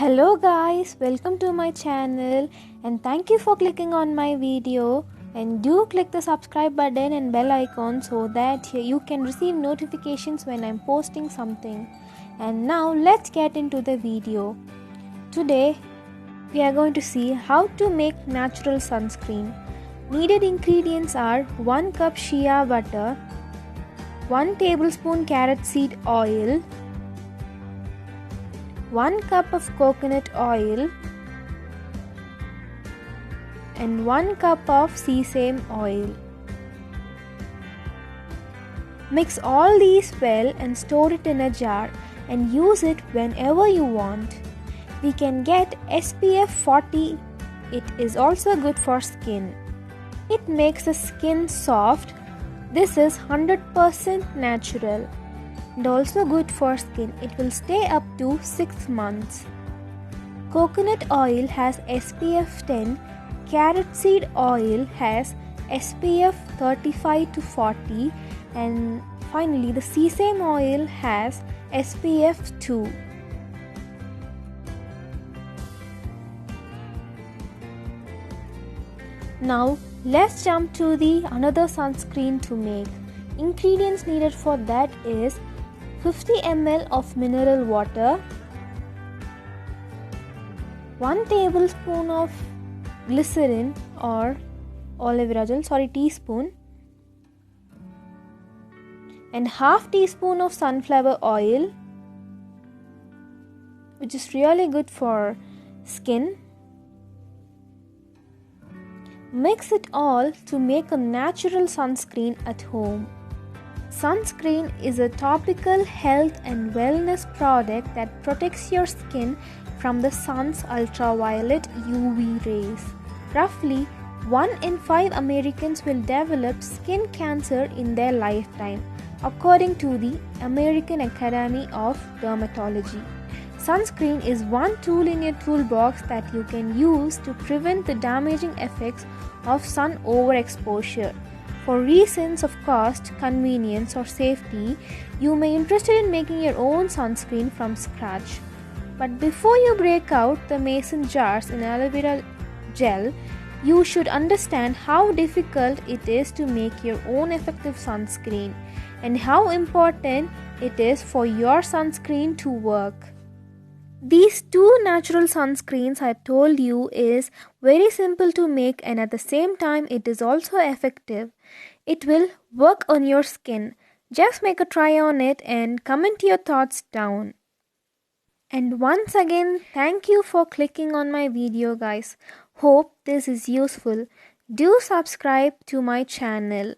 Hello guys, welcome to my channel and thank you for clicking on my video, and do click the subscribe button and bell icon so that you can receive notifications when I'm posting something. And now let's get into the video. Today we are going to see how to make natural sunscreen. Needed ingredients are 1 cup shea butter, 1 tablespoon carrot seed oil, 1 cup of coconut oil and 1 cup of sesame oil. Mix all these well and store it in a jar and use it whenever you want. We can get SPF 40. It is also good for skin. It makes the skin soft. This is 100% natural. And also good for skin. It will stay up to 6 months. Coconut oil has SPF 10, carrot seed oil has SPF 35 to 40, and finally the sesame oil has SPF 2. Now let's jump to the another sunscreen to make. Ingredients needed for that is 50 ml of mineral water, 1 tablespoon of glycerin or olive oil, teaspoon, and half teaspoon of sunflower oil, which is really good for skin. Mix it all to make a natural sunscreen at home. Sunscreen is a topical health and wellness product that protects your skin from the sun's ultraviolet UV rays. Roughly 1 in 5 Americans will develop skin cancer in their lifetime, according to the American Academy of Dermatology. Sunscreen is one tool in your toolbox that you can use to prevent the damaging effects of sun overexposure. For reasons of cost, convenience or safety, you may be interested in making your own sunscreen from scratch. But before you break out the mason jars in aloe vera gel, you should understand how difficult it is to make your own effective sunscreen and how important it is for your sunscreen to work. These two natural sunscreens I told you is very simple to make, and at the same time it is also effective. It will work on your skin. Just make a try on it and comment your thoughts down. And once again, thank you for clicking on my video guys. Hope this is useful. Do subscribe to my channel.